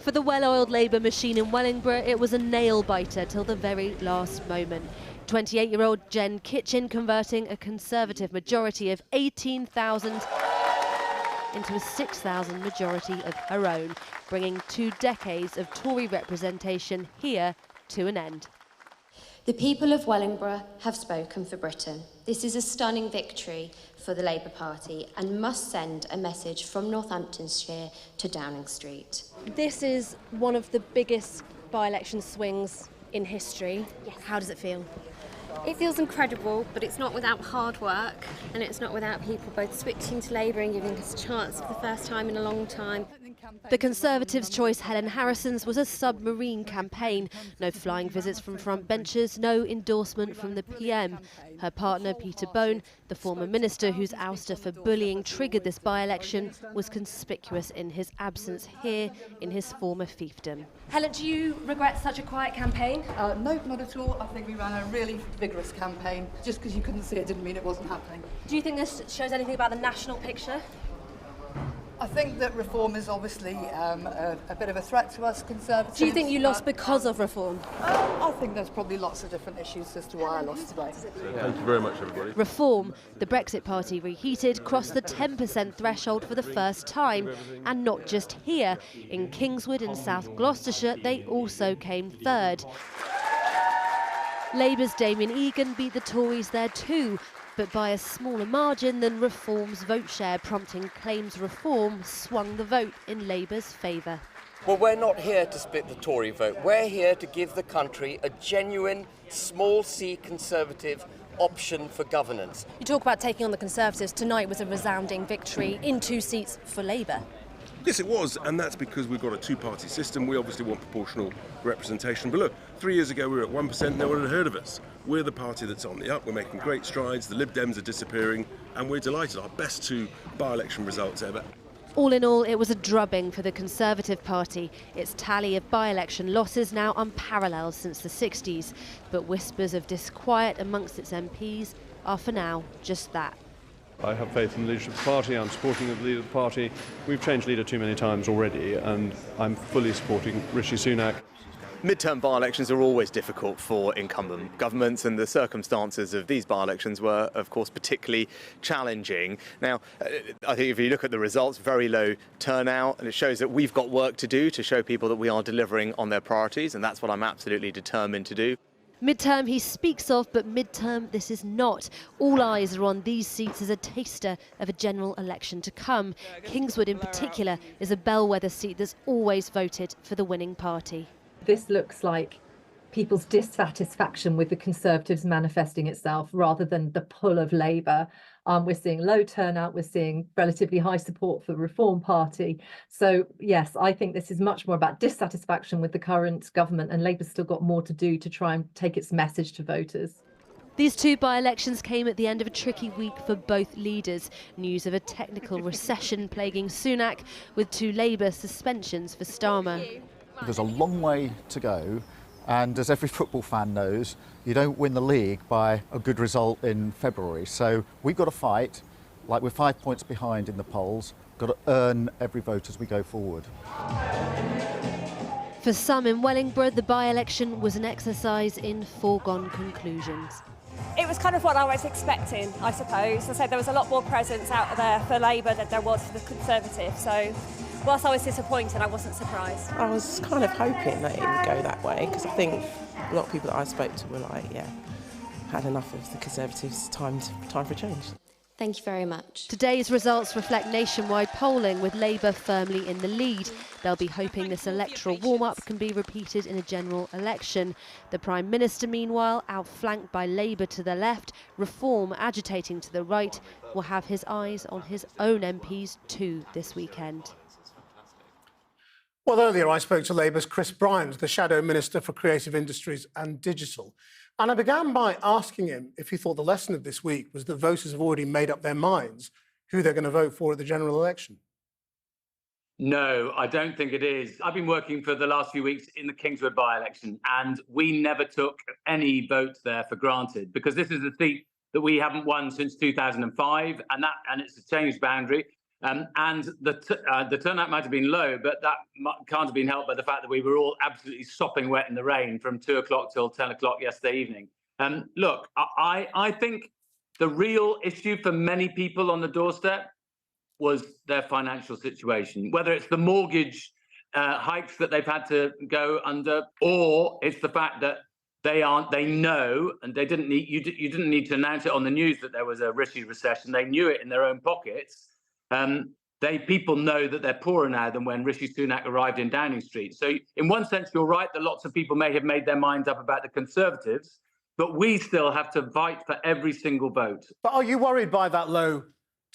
For the well-oiled Labour machine in Wellingborough, it was a nail-biter till the very last moment. 28-year-old Jen Kitchen converting a Conservative majority of 18,000 into a 6,000 majority of her own, bringing 2 decades of Tory representation here to an end. The people of Wellingborough have spoken for Britain. This is a stunning victory for the Labour Party and must send a message from Northamptonshire to Downing Street. This is one of the biggest by-election swings in history. Yes. How does it feel? It feels incredible, but it's not without hard work, and it's not without people both switching to Labour and giving us a chance for the first time in a long time. The Conservatives' choice, Helen Harrison's, was a submarine campaign. No flying visits from front benches, no endorsement from the PM. Her partner, Peter Bone, the former minister whose ouster for bullying triggered this by-election, was conspicuous in his absence here in his former fiefdom. Helen, do you regret such a quiet campaign? No, not at all. I think we ran a really vigorous campaign. Just because you couldn't see it didn't mean it wasn't happening. Do you think this shows anything about the national picture? I think that reform is obviously a bit of a threat to us Conservatives. Do you think you lost because of reform? I think there's probably lots of different issues as to why I lost today. Thank you very much, everybody. Reform. The Brexit Party, reheated, crossed the 10% threshold for the first time. And not just here. In Kingswood in South Gloucestershire, they also came third. Labour's Damien Egan beat the Tories there too, but by a smaller margin than Reform's vote share, prompting claims Reform swung the vote in Labour's favour. Well, we're not here to split the Tory vote. We're here to give the country a genuine, small C Conservative option for governance. You talk about taking on the Conservatives. Tonight was a resounding victory in 2 seats for Labour. Yes, it was, and that's because we've got a 2-party system. We obviously want proportional representation. But look, 3 years ago we were at 1%, no one had heard of us. We're the party that's on the up, we're making great strides, the Lib Dems are disappearing, and we're delighted. Our best 2 by-election results ever. All in all, it was a drubbing for the Conservative Party. Its tally of by-election losses now unparalleled since the 60s. But whispers of disquiet amongst its MPs are for now just that. I have faith in the leadership of the party. I'm supporting the leader of the party. We've changed leader too many times already, and I'm fully supporting Rishi Sunak. Midterm by-elections are always difficult for incumbent governments, and the circumstances of these by-elections were, of course, particularly challenging. Now, I think if you look at the results, very low turnout, and it shows that we've got work to do to show people that we are delivering on their priorities, and that's what I'm absolutely determined to do. Midterm he speaks of, but midterm this is not. All eyes are on these seats as a taster of a general election to come. Kingswood in particular is a bellwether seat that's always voted for the winning party. This looks like people's dissatisfaction with the Conservatives manifesting itself rather than the pull of Labour. We're seeing low turnout, we're seeing relatively high support for the Reform Party. So yes, I think this is much more about dissatisfaction with the current government, and Labour's still got more to do to try and take its message to voters. These 2 by-elections came at the end of a tricky week for both leaders. News of a technical recession plaguing Sunak, with 2 Labour suspensions for Starmer. There's a long way to go, and as every football fan knows, you don't win the league by a good result in February. So we've got to fight, like we're 5 points behind in the polls, got to earn every vote as we go forward. For some in Wellingborough, the by-election was an exercise in foregone conclusions. It was kind of what I was expecting, I suppose. I said there was a lot more presence out there for Labour than there was for the Conservatives. So whilst I was disappointed, I wasn't surprised. I was kind of hoping that it would go that way, because I think a lot of people that I spoke to were like, yeah, had enough of the Conservatives, time for change. Thank you very much. Today's results reflect nationwide polling, with Labour firmly in the lead. They'll be hoping this electoral warm-up can be repeated in a general election. The Prime Minister, meanwhile, outflanked by Labour to the left, Reform agitating to the right, will have his eyes on his own MPs too this weekend. Well, earlier I spoke to Labour's Chris Bryant, the Shadow Minister for Creative Industries and Digital. And I began by asking him if he thought the lesson of this week was that voters have already made up their minds who they're going to vote for at the general election. No, I don't think it is. I've been working for the last few weeks in the Kingswood by-election, and we never took any votes there for granted, because this is a seat that we haven't won since 2005, and it's a changed boundary. And the turnout might have been low, but that can't have been helped by the fact that we were all absolutely sopping wet in the rain from 2 o'clock till 10 o'clock yesterday evening. Look, I think the real issue for many people on the doorstep was their financial situation, whether it's the mortgage hikes that they've had to go under, or it's the fact that they know, and they didn't need, you didn't need to announce it on the news that there was a risky recession. They knew it in their own pockets. People know that they're poorer now than when Rishi Sunak arrived in Downing Street. So in one sense, you're right that lots of people may have made their minds up about the Conservatives, but we still have to fight for every single vote. But are you worried by that low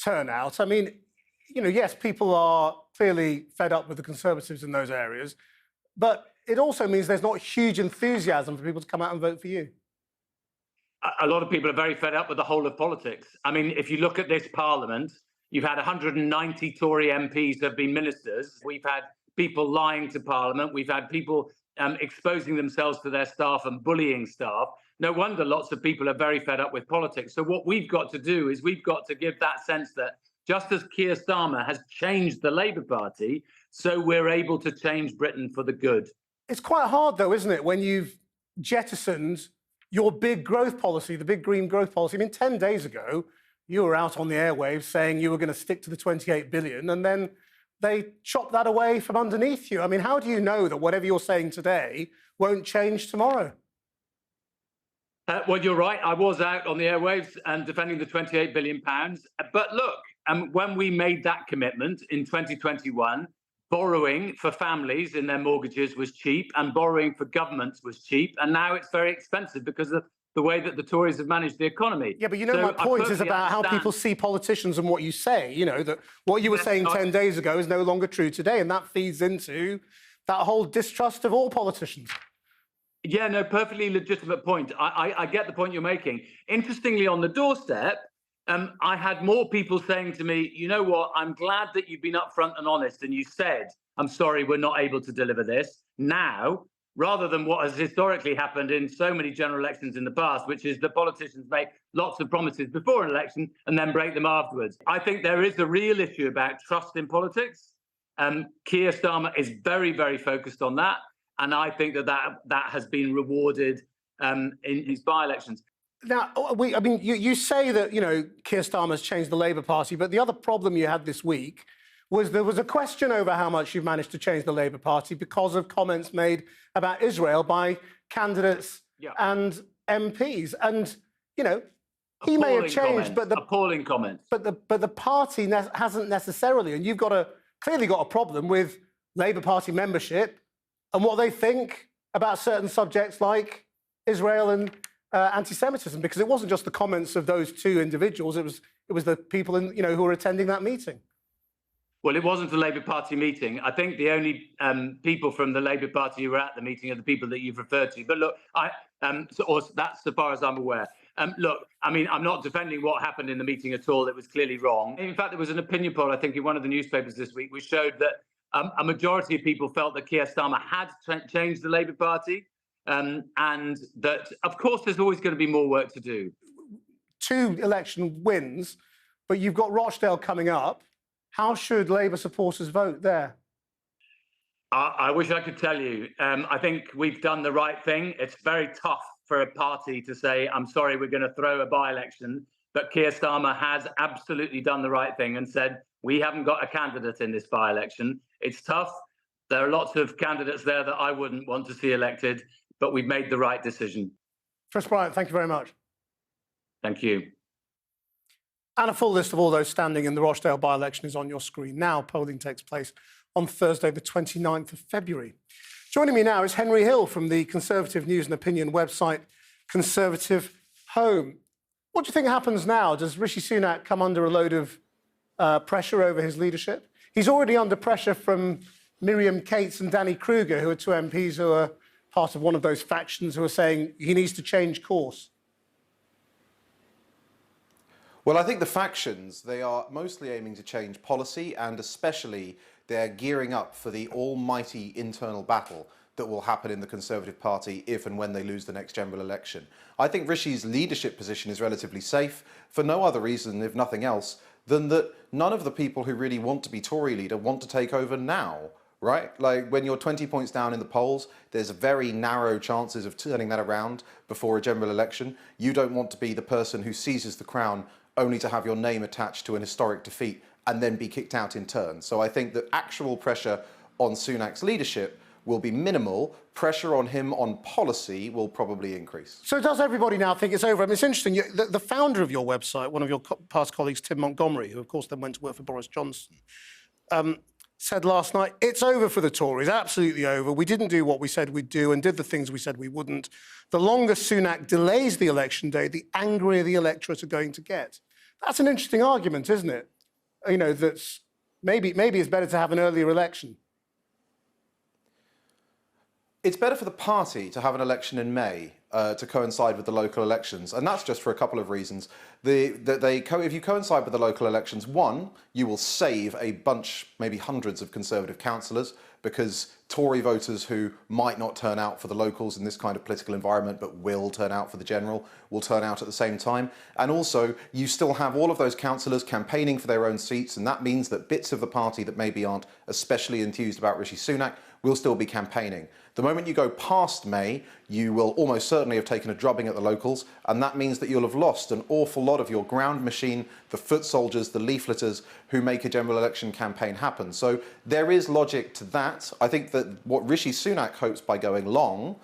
turnout? I mean, you know, yes, people are clearly fed up with the Conservatives in those areas, but it also means there's not huge enthusiasm for people to come out and vote for you. A lot of people are very fed up with the whole of politics. I mean, if you look at this Parliament, you've had 190 Tory MPs that have been ministers. We've had people lying to Parliament. We've had people exposing themselves to their staff and bullying staff. No wonder lots of people are very fed up with politics. So what we've got to do is we've got to give that sense that just as Keir Starmer has changed the Labour Party, so we're able to change Britain for the good. It's quite hard, though, isn't it, when you've jettisoned your big growth policy, the big green growth policy. I mean, 10 days ago, you were out on the airwaves saying you were going to stick to the 28 billion, and then they chopped that away from underneath you. I mean, how do you know that whatever you're saying today won't change tomorrow? Well, you're right. I was out on the airwaves and defending the £28 billion. But look, when we made that commitment in 2021, borrowing for families in their mortgages was cheap and borrowing for governments was cheap. And now it's very expensive because of the way that the Tories have managed the economy. Yeah, but you know, so my point is about how people see politicians and what you say. You know, that what you were saying 10 days ago is no longer true today. And that feeds into that whole distrust of all politicians. Yeah, no, perfectly legitimate point. I get the point you're making. Interestingly, on the doorstep, I had more people saying to me, you know what, I'm glad that you've been upfront and honest and you said, I'm sorry, we're not able to deliver this now, rather than what has historically happened in so many general elections in the past, which is that politicians make lots of promises before an election and then break them afterwards. I think there is a real issue about trust in politics. Keir Starmer is very, very focused on that. And I think that has been rewarded in his by-elections. Now, I mean, you say that, you know, Keir Starmer's changed the Labour Party, but the other problem you had this week was there was a question over how much you've managed to change the Labour Party because of comments made about Israel by candidates and MPs. And, you know, he may have changed, but appalling comments. But the party hasn't necessarily. And you've clearly got a problem with Labour Party membership and what they think about certain subjects like Israel and anti-Semitism, because it wasn't just the comments of those two individuals; it was the people who were attending that meeting. Well, it wasn't a Labour Party meeting. I think the only people from the Labour Party who were at the meeting are the people that you've referred to. But look, that's so far as I'm aware. Look, I mean, I'm not defending what happened in the meeting at all. It was clearly wrong. In fact, there was an opinion poll, I think, in one of the newspapers this week, which showed that a majority of people felt that Keir Starmer had changed the Labour Party, and that, of course, there's always going to be more work to do. 2 election wins, but you've got Rochdale coming up. How should Labour supporters vote there? I wish I could tell you. I think we've done the right thing. It's very tough for a party to say, I'm sorry, we're going to throw a by-election. But Keir Starmer has absolutely done the right thing and said, we haven't got a candidate in this by-election. It's tough. There are lots of candidates there that I wouldn't want to see elected, but we've made the right decision. Chris Bryant, thank you very much. Thank you. And a full list of all those standing in the Rochdale by-election is on your screen now. Polling takes place on Thursday, the 29th of February. Joining me now is Henry Hill from the Conservative News and Opinion website, Conservative Home. What do you think happens now? Does Rishi Sunak come under a load of pressure over his leadership? He's already under pressure from Miriam Cates and Danny Kruger, who are 2 MPs who are part of one of those factions who are saying he needs to change course. Well, I think the factions, they are mostly aiming to change policy, and especially they're gearing up for the almighty internal battle that will happen in the Conservative Party if and when they lose the next general election. I think Rishi's leadership position is relatively safe for no other reason, if nothing else, than that none of the people who really want to be Tory leader want to take over now, right? Like when you're 20 points down in the polls, there's very narrow chances of turning that around before a general election. You don't want to be the person who seizes the crown only to have your name attached to an historic defeat and then be kicked out in turn. So I think that actual pressure on Sunak's leadership will be minimal. Pressure on him on policy will probably increase. So does everybody now think it's over? I mean, it's interesting. The founder of your website, one of your past colleagues, Tim Montgomery, who of course then went to work for Boris Johnson, said last night, it's over for the Tories, absolutely over. We didn't do what we said we'd do and did the things we said we wouldn't. The longer Sunak delays the election day, the angrier the electorate are going to get. That's an interesting argument, isn't it? You know, that's maybe it's better to have an earlier election. It's better for the party to have an election in May to coincide with the local elections, and that's just for a couple of reasons. If you coincide with the local elections, one, you will save a bunch, maybe hundreds of Conservative councillors, because Tory voters who might not turn out for the locals in this kind of political environment but will turn out for the general will turn out at the same time. And also, you still have all of those councillors campaigning for their own seats, and that means that bits of the party that maybe aren't especially enthused about Rishi Sunak will still be campaigning. The moment you go past May, you will almost certainly have taken a drubbing at the locals, and that means that you'll have lost an awful lot of your ground machine, the foot soldiers, the leafleters who make a general election campaign happen. So there is logic to that. I think that what Rishi Sunak hopes by going long,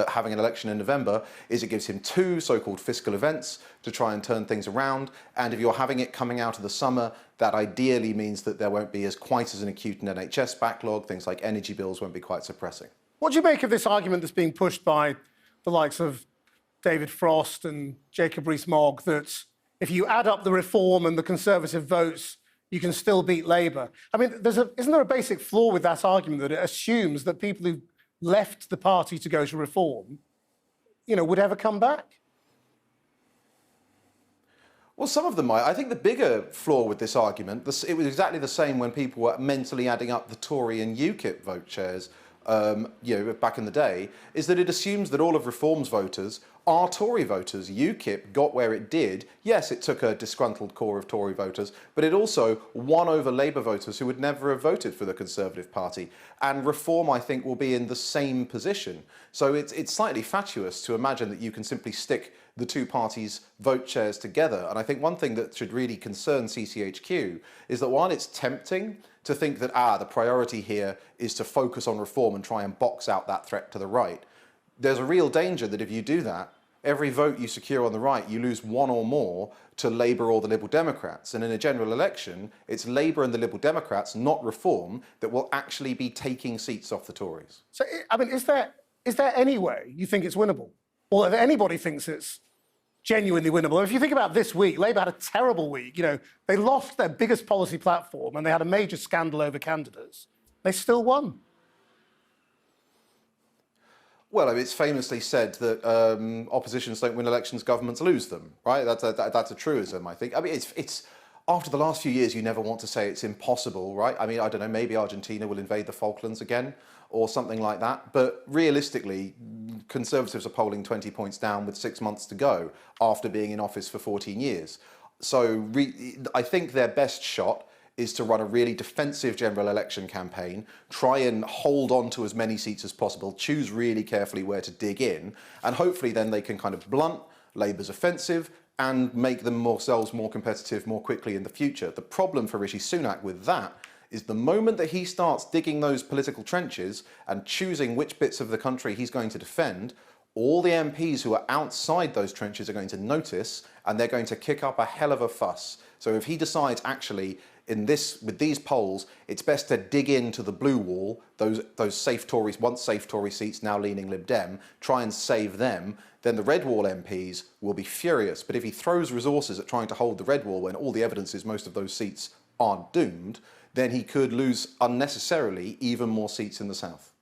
having an election in November, is it gives him two so-called fiscal events to try and turn things around. And if you're having it coming out of the summer, that ideally means that there won't be quite as an acute an NHS backlog. Things like energy bills won't be quite so pressing. What do you make of this argument that's being pushed by the likes of David Frost and Jacob Rees-Mogg that if you add up the Reform and the Conservative votes, you can still beat Labour? I mean, isn't there a basic flaw with that argument that it assumes that people who left the party to go to Reform, you know, would ever come back? Well, some of them might. I think the bigger flaw with this argument, it was exactly the same when people were mentally adding up the Tory and UKIP vote shares back in the day, is that it assumes that all of Reform's voters are Tory voters. UKIP got where it did. Yes, it took a disgruntled core of Tory voters, but it also won over Labour voters who would never have voted for the Conservative Party. And Reform, I think, will be in the same position. So it's slightly fatuous to imagine that you can simply stick the two parties' vote shares together. And I think one thing that should really concern CCHQ is that while it's tempting to think that, the priority here is to focus on Reform and try and box out that threat to the right, there's a real danger that if you do that, every vote you secure on the right, you lose one or more to Labour or the Liberal Democrats. And in a general election, it's Labour and the Liberal Democrats, not Reform, that will actually be taking seats off the Tories. So, I mean, is there any way you think it's winnable? Or if anybody thinks it's genuinely winnable? If you think about this week, Labour had a terrible week. You know, they lost their biggest policy platform and they had a major scandal over candidates. They still won. Well, it's famously said that oppositions don't win elections, governments lose them, right? That's a truism, I think. I mean, it's after the last few years, you never want to say it's impossible, right? I mean, I don't know, maybe Argentina will invade the Falklands again or something like that. But realistically, Conservatives are polling 20 points down with 6 months to go after being in office for 14 years. So I think their best shot is to run a really defensive general election campaign, try and hold on to as many seats as possible, choose really carefully where to dig in, and hopefully then they can kind of blunt Labour's offensive and make themselves more competitive more quickly in the future. The problem for Rishi Sunak with that is the moment that he starts digging those political trenches and choosing which bits of the country he's going to defend, all the MPs who are outside those trenches are going to notice, and they're going to kick up a hell of a fuss. So if he decides actually with these polls, it's best to dig into the blue wall, those safe Tories, once safe Tory seats, now leaning Lib Dem, try and save them, then the red wall MPs will be furious. But if he throws resources at trying to hold the red wall when all the evidence is most of those seats are doomed, then he could lose unnecessarily even more seats in the south.